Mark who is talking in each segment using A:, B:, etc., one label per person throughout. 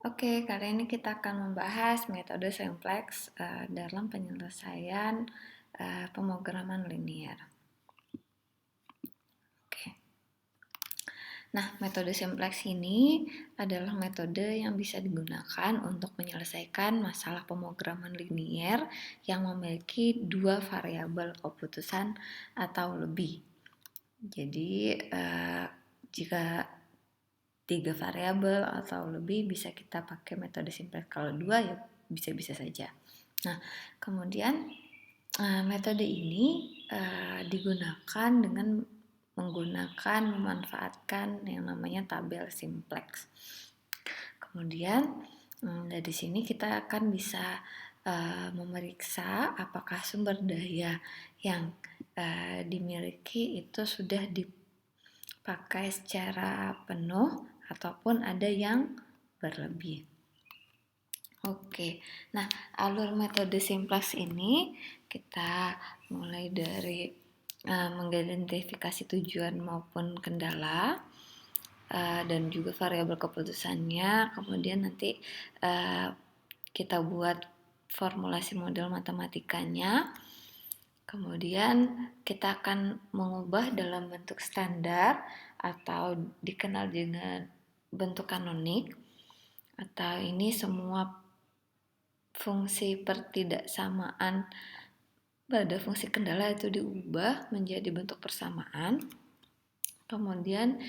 A: Oke, kali ini kita akan membahas metode simplex dalam penyelesaian pemrograman linier. Oke. Nah, metode simplex ini adalah metode yang bisa digunakan untuk menyelesaikan masalah pemrograman linier yang memiliki dua variabel keputusan atau lebih. Jadi, jika 3 variabel atau lebih bisa kita pakai metode simplex. Kalau 2 ya bisa-bisa saja. Nah, kemudian metode ini digunakan dengan memanfaatkan yang namanya tabel simplex. Kemudian dari sini kita akan bisa memeriksa apakah sumber daya yang dimiliki itu sudah dipakai secara penuh ataupun ada yang berlebih. Oke, nah alur metode simplex ini kita mulai dari mengidentifikasi tujuan maupun kendala dan juga variabel keputusannya. Kemudian nanti kita buat formulasi model matematikanya. Kemudian kita akan mengubah dalam bentuk standar atau dikenal dengan bentuk kanonik, atau ini semua fungsi pertidaksamaan pada fungsi kendala itu diubah menjadi bentuk persamaan. Kemudian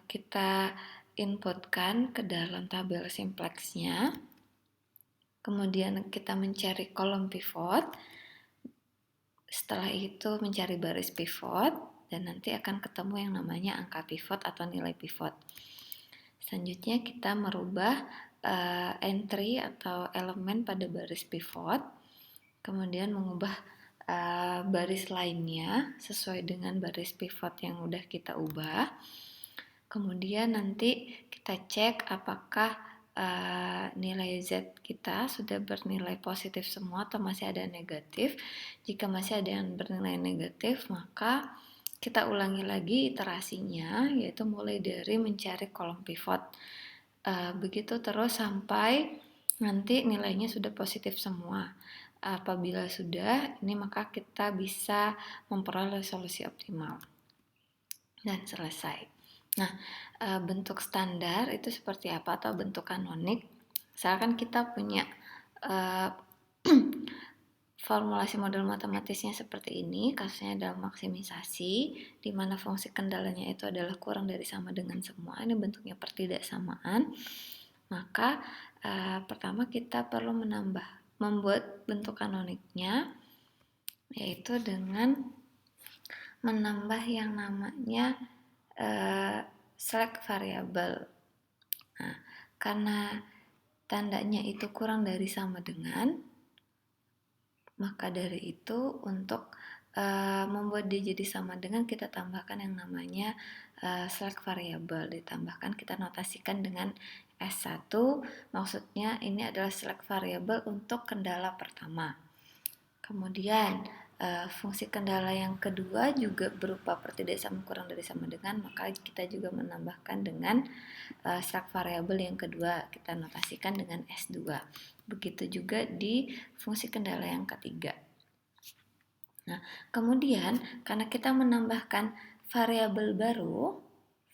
A: kita inputkan ke dalam tabel simplexnya. Kemudian kita mencari kolom pivot. Setelah itu mencari baris pivot dan nanti akan ketemu yang namanya angka pivot atau nilai pivot. Selanjutnya kita merubah entry atau elemen pada baris pivot, kemudian mengubah baris lainnya sesuai dengan baris pivot yang udah kita ubah. Kemudian nanti kita cek apakah nilai Z kita sudah bernilai positif semua atau masih ada negatif. Jika masih ada yang bernilai negatif, maka kita ulangi lagi iterasinya, yaitu mulai dari mencari kolom pivot. Begitu terus sampai nanti nilainya sudah positif semua. Apabila sudah, ini maka kita bisa memperoleh solusi optimal. Dan selesai. Nah, bentuk standar itu seperti apa atau bentuk kanonik? Misalkan kita punya formulasi model matematisnya seperti ini, kasusnya adalah maksimisasi, di mana fungsi kendalanya itu adalah kurang dari sama dengan semua. Ini bentuknya pertidaksamaan. Maka pertama kita perlu membuat bentuk kanoniknya, yaitu dengan menambah yang namanya select variable. Nah, karena tandanya itu kurang dari sama dengan, maka dari itu untuk membuat dia jadi sama dengan, kita tambahkan yang namanya select variable. Ditambahkan, kita notasikan dengan S1, maksudnya ini adalah select variable untuk kendala pertama. Kemudian fungsi kendala yang kedua juga berupa pertidaksamaan kurang dari sama dengan, maka kita juga menambahkan dengan select variable yang kedua, kita notasikan dengan S2. Begitu juga di fungsi kendala yang ketiga. Nah, kemudian karena kita menambahkan variabel baru,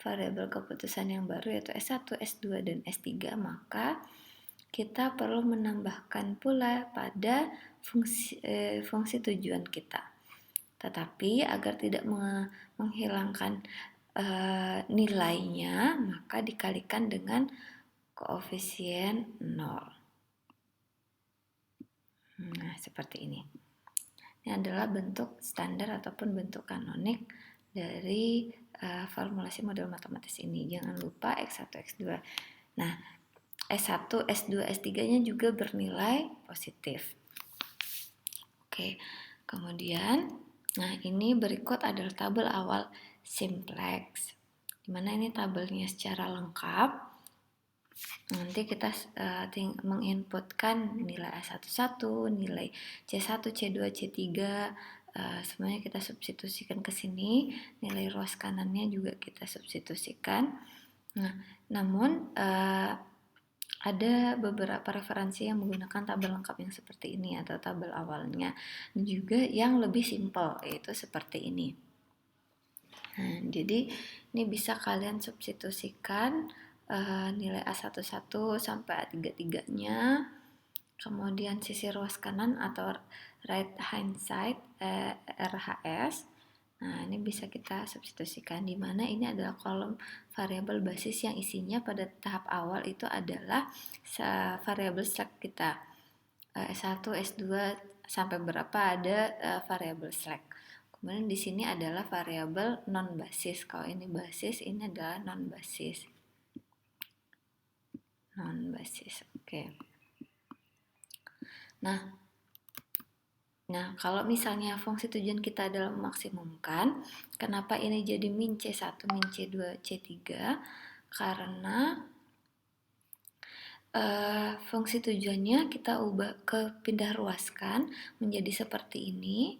A: variabel keputusan yang baru yaitu S1, S2, dan S3, maka kita perlu menambahkan pula pada fungsi tujuan kita. Tetapi agar tidak menghilangkan nilainya, maka dikalikan dengan koefisien 0. Nah, seperti ini. Ini adalah bentuk standar ataupun bentuk kanonik dari formulasi model matematis ini. Jangan lupa X1, X2. Nah, S1, S2, S3-nya juga bernilai positif. Oke, kemudian, nah ini berikut adalah tabel awal simplex. Dimana ini tabelnya secara lengkap. Nanti kita menginputkan nilai A11, nilai C1, C2, C3, semuanya kita substitusikan ke sini. Nilai ruas kanannya juga kita substitusikan. Nah, namun ada beberapa referensi yang menggunakan tabel lengkap yang seperti ini atau tabel awalnya, dan juga yang lebih simpel yaitu seperti ini. Nah, jadi ini bisa kalian substitusikan nilai A11 sampai A33-nya, kemudian sisi ruas kanan atau right hand side RHS. Nah, ini bisa kita substitusikan, di mana ini adalah kolom variabel basis yang isinya pada tahap awal itu adalah variabel slack kita. S1, S2 sampai berapa ada variabel slack. Kemudian di sini adalah variabel non basis. Kalau ini basis, ini adalah non basis. Non basis. Oke. Nah, kalau misalnya fungsi tujuan kita adalah memaksimumkan, kenapa ini jadi min C1, min C2, C3? Karena fungsi tujuannya kita ubah ke pindah ruaskan menjadi seperti ini,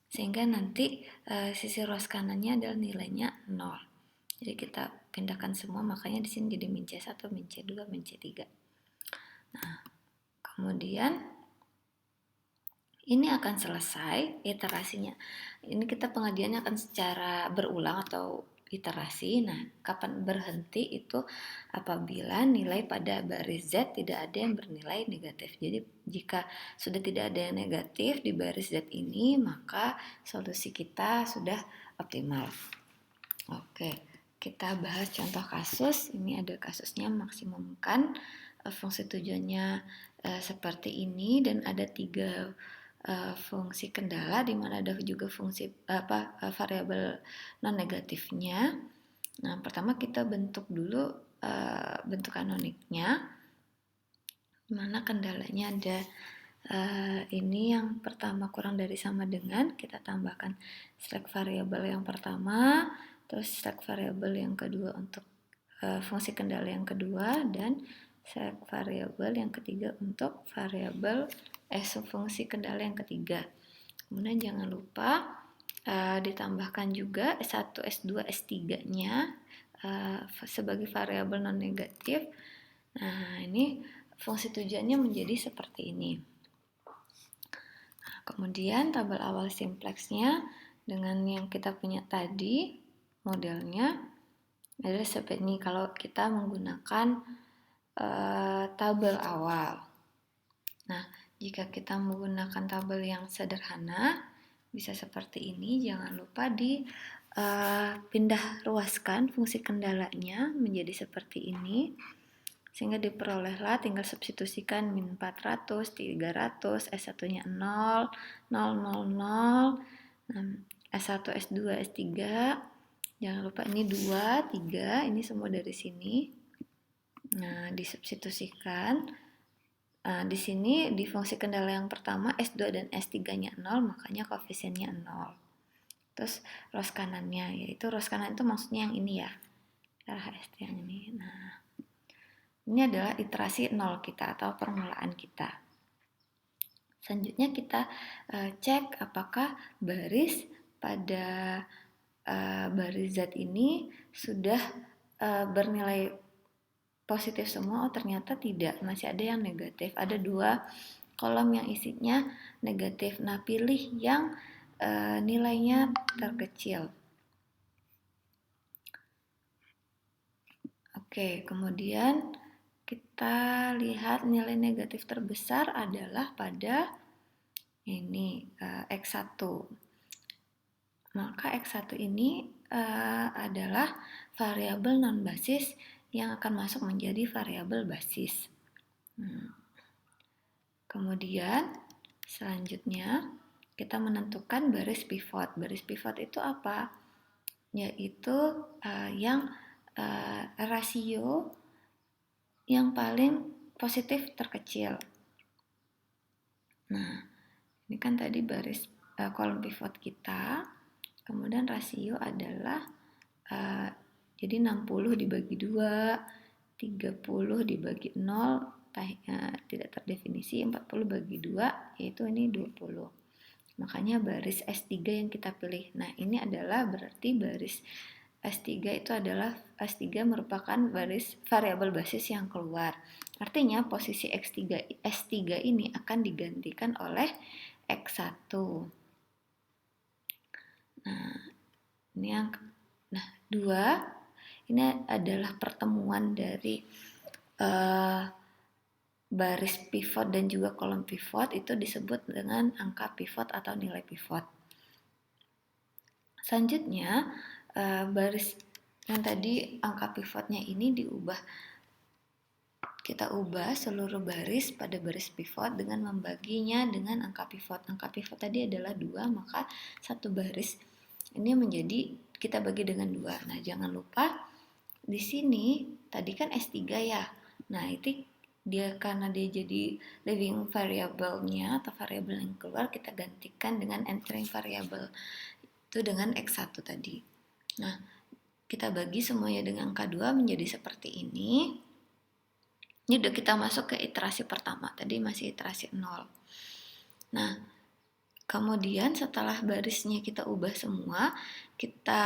A: sehingga nanti sisi ruas kanannya adalah nilainya 0. Jadi kita pindahkan semua, makanya di sini jadi min C1, min C2, min C3. Nah, kemudian ini akan selesai iterasinya. Ini kita pengajiannya akan secara berulang atau iterasi. Nah, kapan berhenti itu apabila nilai pada baris Z tidak ada yang bernilai negatif. Jadi jika sudah tidak ada yang negatif di baris Z ini, maka solusi kita sudah optimal. Oke, kita bahas contoh kasus. Ini ada kasusnya maksimumkan fungsi tujuannya seperti ini, dan ada 3 fungsi kendala, di mana ada juga fungsi variabel non negatifnya. Nah, pertama kita bentuk dulu bentuk kanoniknya, di mana kendalanya ada ini yang pertama kurang dari sama dengan, kita tambahkan slack variabel yang pertama, terus slack variabel yang kedua untuk fungsi kendala yang kedua, dan slack variabel yang ketiga untuk variabel fungsi kendala yang ketiga. Kemudian jangan lupa ditambahkan juga S1, S2, S3-nya sebagai variabel non negatif. Nah, ini fungsi tujuannya menjadi seperti ini. Nah, kemudian tabel awal simplexnya dengan yang kita punya tadi modelnya adalah seperti ini kalau kita menggunakan tabel awal. Nah, jika kita menggunakan tabel yang sederhana, bisa seperti ini. Jangan lupa pindah ruaskan fungsi kendalanya menjadi seperti ini, sehingga diperolehlah tinggal substitusikan min 400, 300, S1-nya 0, 0, 0, 0, S1, S2, S3. Jangan lupa ini 2, 3, ini semua dari sini. Nah, disubstitusikan. Di sini di fungsi kendala yang pertama S2 dan S3-nya 0, makanya koefisiennya 0. Terus ruas kanannya, yaitu ruas kanan itu maksudnya yang ini ya, RHS yang ini. Nah, ini adalah iterasi 0 kita atau permulaan kita. Selanjutnya kita cek apakah baris pada baris Z ini sudah bernilai positif semua. Oh, ternyata tidak, masih ada yang negatif. Ada 2 kolom yang isinya negatif. Nah, pilih yang nilainya terkecil. Oke, kemudian kita lihat nilai negatif terbesar adalah pada ini X1. Maka X1 ini adalah variabel non basis yang akan masuk menjadi variabel basis. Kemudian selanjutnya kita menentukan baris pivot. Baris pivot itu apa? Yaitu yang rasio yang paling positif terkecil. Nah, ini kan tadi baris kolom pivot kita. Kemudian rasio adalah jadi 60 dibagi 2, 30 dibagi 0, tidak terdefinisi, 40 bagi 2, yaitu ini 20. Makanya baris S3 yang kita pilih. Nah, ini adalah berarti baris S3 itu adalah S3 merupakan variabel basis yang keluar. Artinya posisi S3 ini akan digantikan oleh X1. Nah, ini yang 2 ini adalah pertemuan dari baris pivot dan juga kolom pivot, itu disebut dengan angka pivot atau nilai pivot. Selanjutnya baris yang tadi angka pivotnya ini kita ubah seluruh baris pada baris pivot dengan membaginya dengan angka pivot. Angka pivot tadi adalah 2, maka satu baris ini kita bagi dengan 2. Nah, jangan lupa di sini tadi kan S3 ya. Nah, itu karena dia jadi leaving variable-nya atau variabel yang keluar, kita gantikan dengan entering variable itu dengan X1 tadi. Nah, kita bagi semuanya dengan angka 2 menjadi seperti ini. Ini udah kita masuk ke iterasi pertama, tadi masih iterasi 0. Nah, kemudian setelah barisnya kita ubah semua, kita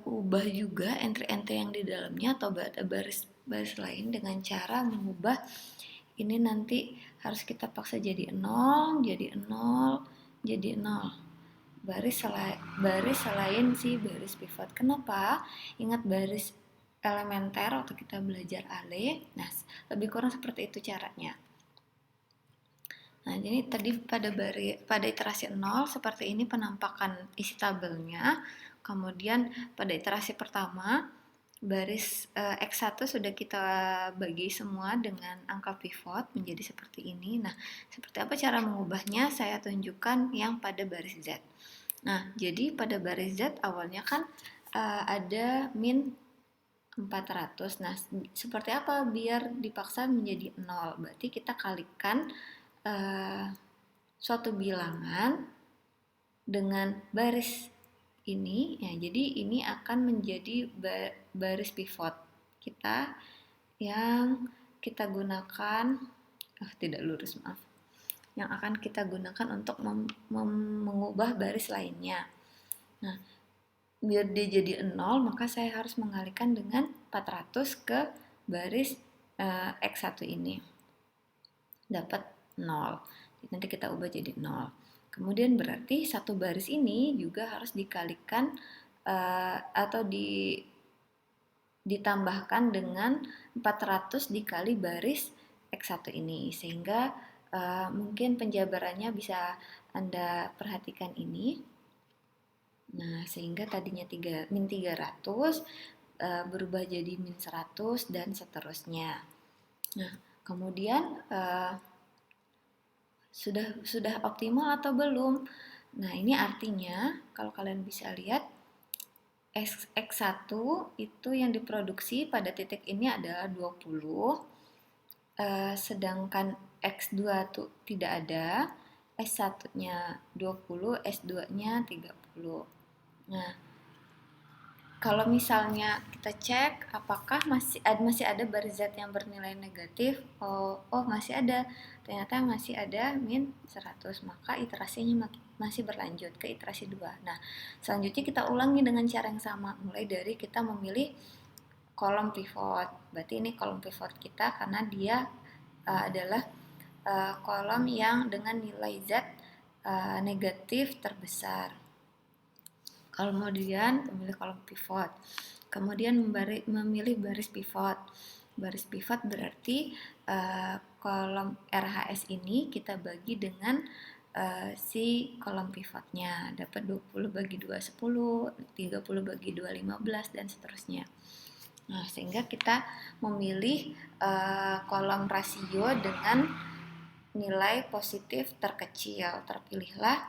A: ubah juga entry-entry yang di dalamnya atau baris lain dengan cara mengubah ini nanti harus kita paksa jadi 0, jadi 0, jadi 0. Baris selain si baris pivot. Kenapa? Ingat baris elementer waktu kita belajar ale. Nah, lebih kurang seperti itu caranya. Nah, jadi tadi pada iterasi 0 seperti ini penampakan isi tabelnya. Kemudian pada iterasi pertama baris X1 sudah kita bagi semua dengan angka pivot menjadi seperti ini. Nah, seperti apa cara mengubahnya? Saya tunjukkan yang pada baris Z. Nah, jadi pada baris Z awalnya kan ada min 400. Nah, seperti apa biar dipaksa menjadi 0? Berarti kita kalikan suatu bilangan dengan baris ini ya, jadi ini akan menjadi baris pivot kita yang kita gunakan tidak lurus, maaf, yang akan kita gunakan untuk mengubah baris lainnya. Nah, biar dia jadi 0, maka saya harus mengalihkan dengan 400 ke baris X1 ini, dapat 0. Nanti kita ubah jadi 0. Kemudian berarti satu baris ini juga harus dikalikan atau ditambahkan dengan 400 dikali baris X1 ini, sehingga mungkin penjabarannya bisa Anda perhatikan ini. Nah, sehingga tadinya min 300 berubah jadi min 100 dan seterusnya. Nah, kemudian sudah optimal atau belum? Nah, ini artinya kalau kalian bisa lihat X1 itu yang diproduksi pada titik ini adalah 20, sedangkan X2 tuh tidak ada, S1-nya 20, S2-nya 30. Nah, kalau misalnya kita cek apakah masih ada baris Z yang bernilai negatif, oh masih ada, ternyata masih ada min 100, maka iterasinya masih berlanjut ke iterasi 2. Nah, selanjutnya kita ulangi dengan cara yang sama, mulai dari kita memilih kolom pivot. Berarti ini kolom pivot kita karena dia adalah kolom yang dengan nilai Z negatif terbesar. Kemudian memilih kolom pivot. Kemudian memilih baris pivot. Baris pivot berarti kolom RHS ini kita bagi dengan si kolom pivotnya. Dapat 20 bagi 2, 10, 30 bagi 2, 15, dan seterusnya. Nah, sehingga kita memilih kolom rasio dengan nilai positif terkecil. Terpilihlah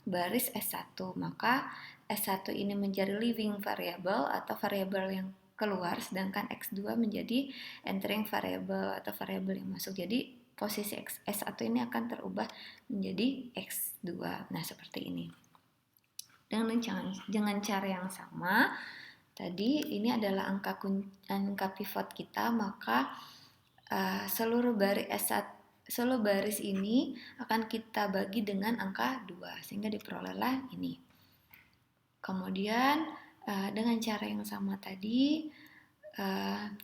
A: baris S1. Maka S1 ini menjadi leaving variable atau variabel yang keluar, sedangkan X2 menjadi entering variable atau variabel yang masuk. Jadi posisi S1 ini akan terubah menjadi X2. Nah, seperti ini. Dengan cara yang sama, tadi ini adalah angka pivot kita, maka seluruh baris ini akan kita bagi dengan angka 2 sehingga diperolehlah ini. Kemudian Dengan cara yang sama tadi,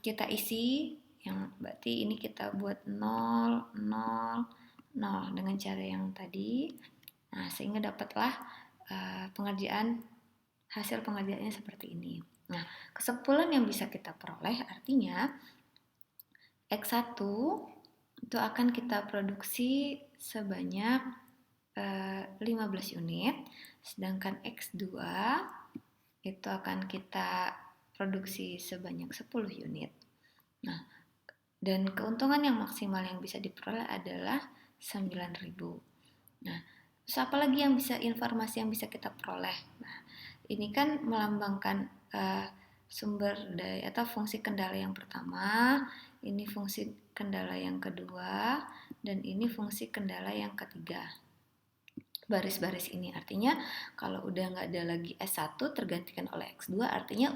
A: kita isi, yang berarti ini kita buat 0, 0, 0 dengan cara yang tadi. Nah, sehingga dapatlah hasil pengerjaannya seperti ini. Nah, kesimpulan yang bisa kita peroleh artinya X1 itu akan kita produksi sebanyak 15 unit, sedangkan X2 itu akan kita produksi sebanyak 10 unit. Nah, dan keuntungan yang maksimal yang bisa diperoleh adalah 9.000. Nah, terus apa lagi yang bisa informasi yang bisa kita peroleh? Nah, ini kan melambangkan sumber daya atau fungsi kendala yang pertama, ini fungsi kendala yang kedua, dan ini fungsi kendala yang ketiga. Baris-baris ini artinya kalau udah nggak ada lagi S1 tergantikan oleh X2, artinya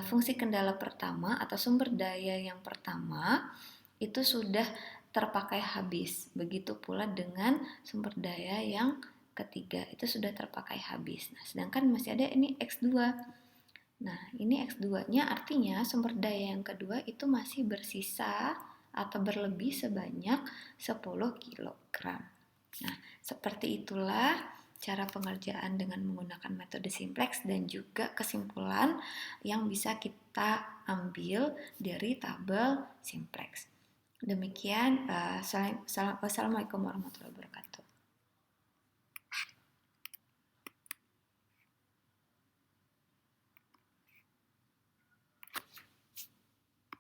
A: fungsi kendala pertama atau sumber daya yang pertama itu sudah terpakai habis. Begitu pula dengan sumber daya yang ketiga itu sudah terpakai habis. Nah, sedangkan masih ada ini X2. Nah, ini X2-nya artinya sumber daya yang kedua itu masih bersisa atau berlebih sebanyak 10 kg. Nah, seperti itulah cara pengerjaan dengan menggunakan metode simplex dan juga kesimpulan yang bisa kita ambil dari tabel simplex. Demikian, wassalamualaikum warahmatullahi wabarakatuh.